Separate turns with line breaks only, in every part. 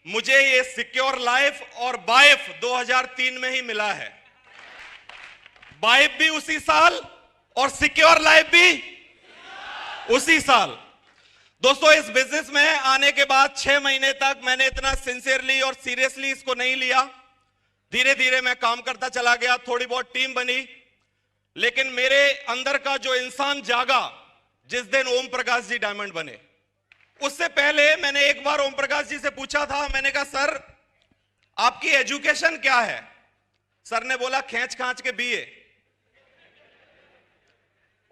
मुझे ये secure life और बाइफ 2003 में ही मिला है। बाइफ भी उसी साल और सिक्योर लाइफ भी उसी साल। दोस्तों, इस बिजनेस में आने के बाद 6 महीने तक मैंने इतना सिंसियरली और सीरियसली इसको नहीं लिया। धीरे धीरे मैं काम करता चला गया, थोड़ी बहुत टीम बनी, लेकिन मेरे अंदर का जो इंसान जागा जिस दिन ओम प्रकाश जी डायमंड बने। उससे पहले मैंने एक बार ओम प्रकाश जी से पूछा था, मैंने कहा सर आपकी एजुकेशन क्या है? सर ने बोला खींच खांच के बीए।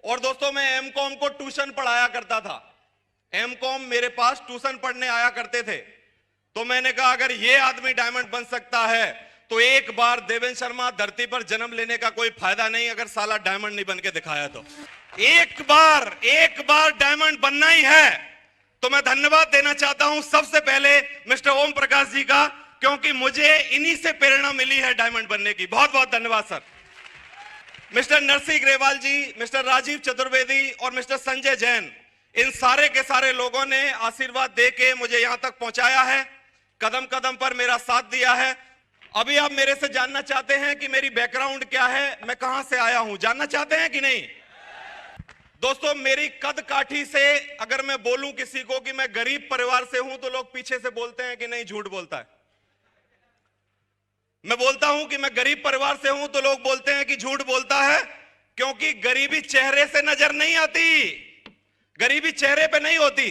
और दोस्तों, मैं एमकॉम को ट्यूशन पढ़ाया करता था। एमकॉम मेरे पास ट्यूशन पढ़ने आया करते थे। तो मैंने कहा अगर ये आदमी डायमंड बन सकता है तो एक बार देवेंद्र शर्मा धरती पर जन्म लेने का कोई फायदा नहीं अगर साला डायमंड नहीं बन के दिखाया तो। एक बार डायमंड बनना ही है। तो मैं धन्यवाद देना चाहता हूं सबसे पहले मिस्टर ओम प्रकाश जी का, क्योंकि मुझे इन्हीं से प्रेरणा मिली है डायमंड बनने की। बहुत बहुत धन्यवाद सर। मिस्टर नरसिंह ग्रेवाल जी, मिस्टर राजीव चतुर्वेदी और मिस्टर संजय जैन, इन सारे के सारे लोगों ने आशीर्वाद देके मुझे यहां तक पहुंचाया है, कदम कदम पर मेरा साथ दिया है। अभी आप मेरे से जानना चाहते हैं कि मेरी बैकग्राउंड क्या है, मैं कहां से आया हूं, जानना चाहते हैं कि नहीं? दोस्तों, मेरी कद काठी से अगर मैं बोलूं किसी को कि मैं गरीब परिवार से हूं तो लोग पीछे से बोलते हैं कि नहीं झूठ बोलता है। मैं बोलता हूं कि मैं गरीब परिवार से हूं तो लोग बोलते हैं कि झूठ बोलता है, क्योंकि गरीबी चेहरे से नजर नहीं आती, गरीबी चेहरे पे नहीं होती।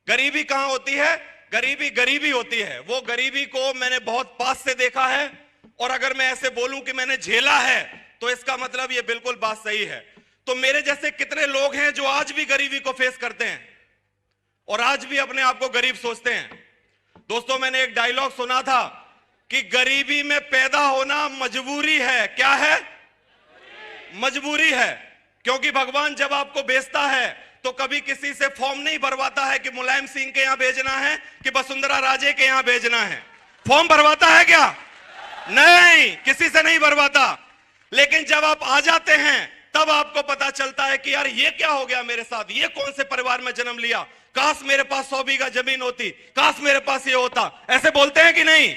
गरीबी कहां होती है? गरीबी गरीबी होती है। वो गरीबी को मैंने बहुत पास से देखा है, और अगर मैं ऐसे बोलूं कि मैंने झेला है तो इसका मतलब ये बिल्कुल बात सही है। तो मेरे जैसे कितने लोग हैं जो आज भी गरीबी को फेस करते हैं और आज भी अपने आप को गरीब सोचते हैं। दोस्तों, मैंने एक डायलॉग सुना था कि गरीबी में पैदा होना मजबूरी है। क्या है? मजबूरी है। क्योंकि भगवान जब आपको भेजता है तो कभी किसी से फॉर्म नहीं भरवाता है कि मुलायम सिंह के यहां भेजना है कि वसुंधरा राजे के यहां भेजना है। फॉर्म भरवाता है क्या? नहीं, किसी से नहीं भरवाता। लेकिन जब आप आ जाते हैं तब आपको पता चलता है कि यार ये क्या हो गया मेरे साथ, ये कौन से परिवार में जन्म लिया, काश मेरे पास 100 बीघा जमीन होती, काश मेरे पास ये होता। ऐसे बोलते हैं कि नहीं?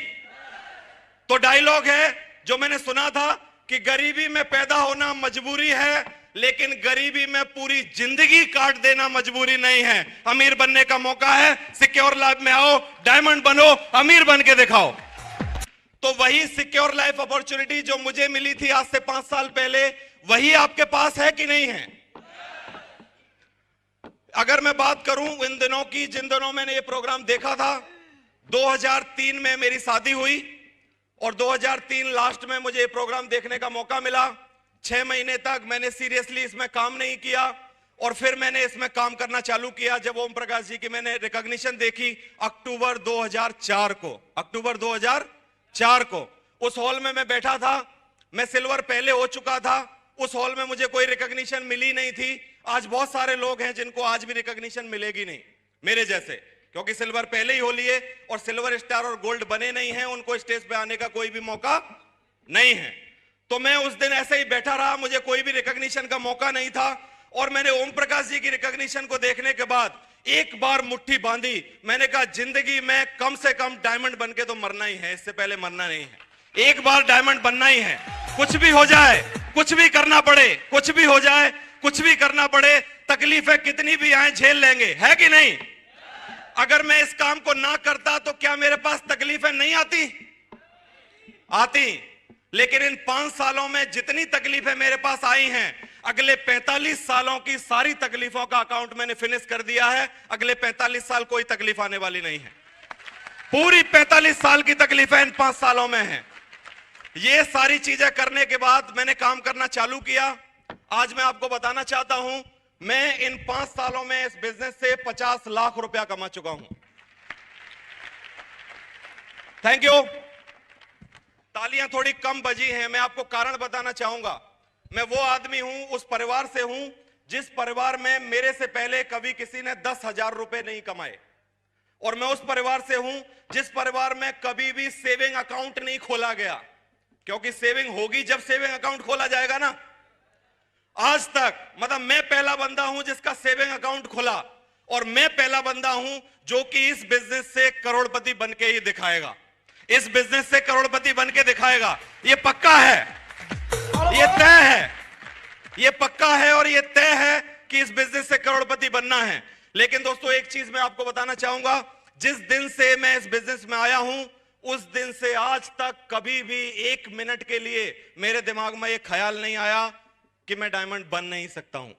तो डायलॉग है जो मैंने सुना था कि गरीबी में पैदा होना मजबूरी है, लेकिन गरीबी में पूरी जिंदगी काट देना मजबूरी नहीं है। अमीर बनने का मौका है। सिक्योर लाइफ में आओ, डायमंड बनो, अमीर बन के दिखाओ। तो वही सिक्योर लाइफ अपॉर्चुनिटी जो मुझे मिली थी आज से 5 साल पहले, वही आपके पास है कि नहीं है? अगर मैं बात करूं इन दिनों की, जिन दिनों मैंने ये प्रोग्राम देखा था, 2003 में मेरी शादी हुई और 2003 लास्ट में मुझे ये प्रोग्राम देखने का मौका मिला। 6 महीने तक मैंने सीरियसली इसमें काम नहीं किया और फिर मैंने इसमें काम करना चालू किया जब ओम प्रकाश जी की मैंने रिकॉग्निशन देखी अक्टूबर 2004 को। उस हॉल में मैं बैठा था, मैं सिल्वर पहले हो चुका था। उस हॉल में मुझे कोई रिकॉग्निशन मिली नहीं थी। आज बहुत सारे लोग हैं जिनको आज भी रिकॉग्निशन मिलेगी नहीं, मेरे जैसे, क्योंकि सिल्वर पहले ही हो लिए और सिल्वर स्टार और गोल्ड बने नहीं हैं, उनको स्टेज पे आने का कोई भी मौका नहीं है। तो मैं उस दिन ऐसे ही बैठा रहा, मुझे कोई भी रिकॉग्निशन का मौका नहीं था। और मैंने ओम प्रकाश जी की रिकॉग्निशन को देखने के बाद एक बार मुट्ठी बांधी, मैंने कहा जिंदगी में कम से कम डायमंड बन के तो मरना ही है, इससे पहले मरना नहीं है। एक बार डायमंड बनना ही है। कुछ भी हो जाए, कुछ भी करना पड़े, कुछ भी हो जाए, कुछ भी करना पड़े, तकलीफें कितनी भी आए झेल लेंगे, है कि नहीं? अगर मैं इस काम को ना करता तो क्या मेरे पास तकलीफें नहीं आती? लेकिन इन 5 सालों में जितनी तकलीफें मेरे पास आई हैं, अगले 45 सालों की सारी तकलीफों का अकाउंट मैंने फिनिश कर दिया है। अगले 45 साल कोई तकलीफ आने वाली नहीं है। पूरी 45 साल की तकलीफें इन 5 सालों में हैं। ये सारी चीजें करने के बाद मैंने काम करना चालू किया। आज मैं आपको बताना चाहता हूं, मैं इन 5 सालों में इस बिजनेस से 50 लाख रुपया कमा चुका हूं। Thank you. तालियां थोड़ी कम बजी हैं, मैं आपको कारण बताना चाहूंगा। मैं वो आदमी हूं, उस परिवार से हूं जिस परिवार में मेरे से पहले कभी किसी ने 10,000 रुपए नहीं कमाए, और मैं उस परिवार से हूं जिस परिवार में कभी भी सेविंग अकाउंट नहीं खोला गया, क्योंकि सेविंग होगी जब सेविंग अकाउंट खोला जाएगा ना। आज तक मतलब मैं पहला बंदा हूं जिसका सेविंग अकाउंट खुला, और मैं पहला बंदा हूं जो कि इस बिजनेस से करोड़पति बन के ही दिखाएगा, इस बिजनेस से करोड़पति बन के दिखाएगा। ये पक्का है, ये तय है, ये पक्का है और ये तय है कि इस बिजनेस से करोड़पति बनना है। लेकिन दोस्तों एक चीज मैं आपको बताना चाहूंगा, जिस दिन से मैं इस बिजनेस में आया हूं उस दिन से आज तक कभी भी एक मिनट के लिए मेरे दिमाग में यह ख्याल नहीं आया कि मैं डायमंड बन नहीं सकता हूं।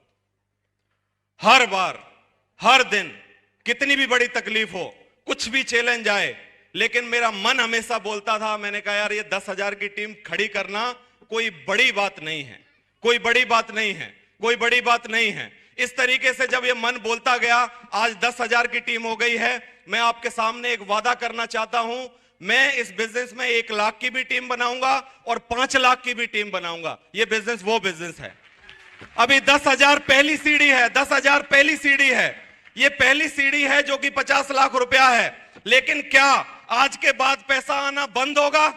हर बार, हर दिन, कितनी भी बड़ी तकलीफ हो, कुछ भी चैलेंज आए, लेकिन मेरा मन हमेशा बोलता था, मैंने कहा यार ये 10,000 की टीम खड़ी करना कोई बड़ी बात नहीं है, कोई बड़ी बात नहीं है, कोई बड़ी बात नहीं है। इस तरीके से जब ये मन बोलता गया, आज 10,000 की टीम हो गई है। मैं आपके सामने एक वादा करना चाहता हूं, मैं इस बिजनेस में 1 लाख की भी टीम बनाऊंगा और 5 लाख की भी टीम बनाऊंगा। ये बिजनेस वो बिजनेस है। अभी 10,000 पहली सीढ़ी है, 10,000 पहली सीढ़ी है। ये पहली सीढ़ी है जो कि 50 लाख रुपया है। लेकिन क्या आज के बाद पैसा आना बंद होगा?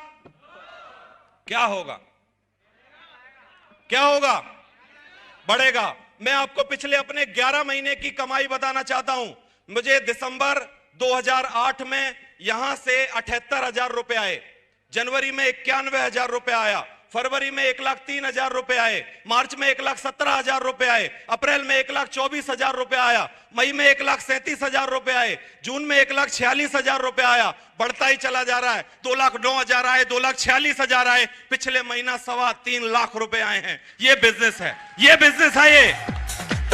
क्या होगा? क्या होगा? बढ़ेगा। मैं आपको पिछले अपने 11 महीने की कमाई बताना चाहता हूं। मुझे दिसंबर 2008 में यहां से 78,000 रुपए आए, जनवरी में 91,000 रुपए आया, फरवरी में 1,03,000 रुपए आए, मार्च में 1,17,000 रुपए आए, अप्रैल में 1,24,000 रुपए आया, मई में 1,37,000 रुपए आए, जून में 1,46,000 रुपए आया। बढ़ता ही चला जा रहा है। 2,09,000 आए, 2,46,000 आए, पिछले महीना 3.25 लाख रुपए आए हैं। ये बिजनेस है, ये बिजनेस है। ये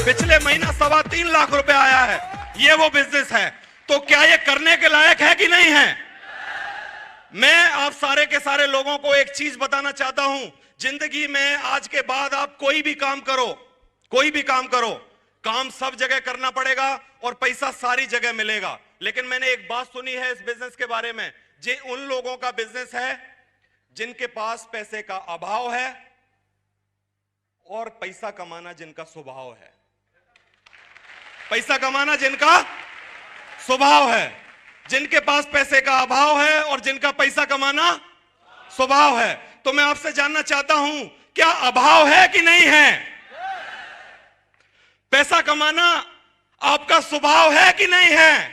पिछले महीना 3.25 लाख रुपए आया है, ये वो बिजनेस है। तो क्या ये करने के लायक है कि नहीं है? मैं आप सारे के सारे लोगों को एक चीज बताना चाहता हूं, जिंदगी में आज के बाद आप कोई भी काम करो, कोई भी काम करो, काम सब जगह करना पड़ेगा और पैसा सारी जगह मिलेगा। लेकिन मैंने एक बात सुनी है इस बिजनेस के बारे में, जे उन लोगों का बिजनेस है जिनके पास पैसे का अभाव है और पैसा कमाना जिनका स्वभाव है। पैसा कमाना जिनका स्वभाव है, जिनके पास पैसे का अभाव है और जिनका पैसा कमाना स्वभाव है। तो मैं आपसे जानना चाहता हूं, क्या अभाव है कि नहीं है? पैसा कमाना आपका स्वभाव है कि नहीं है?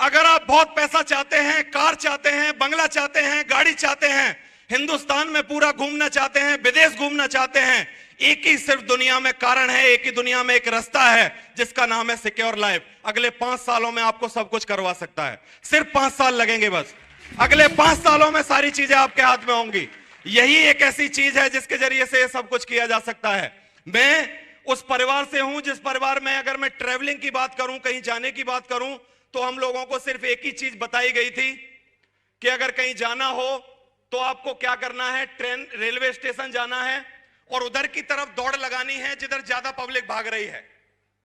अगर आप बहुत पैसा चाहते हैं, कार चाहते हैं, बंगला चाहते हैं, गाड़ी चाहते हैं, हिंदुस्तान में पूरा घूमना चाहते हैं, विदेश घूमना चाहते हैं, एक ही सिर्फ दुनिया में कारण है, एक ही दुनिया में एक रास्ता है जिसका नाम है सिक्योर लाइफ। अगले 5 सालों में आपको सब कुछ करवा सकता है, सिर्फ 5 साल लगेंगे बस। अगले 5 सालों में सारी चीजें आपके हाथ में होंगी। यही एक ऐसी चीज है जिसके जरिए से सब कुछ किया जा सकता है। मैं उस परिवार से हूं जिस परिवार में, अगर मैं ट्रेवलिंग की बात करूं, कहीं जाने की बात करूं, तो हम लोगों को सिर्फ एक ही चीज बताई गई थी कि अगर कहीं जाना हो तो आपको क्या करना है, ट्रेन रेलवे स्टेशन जाना है और उधर की तरफ दौड़ लगानी है जिधर ज्यादा पब्लिक भाग रही है।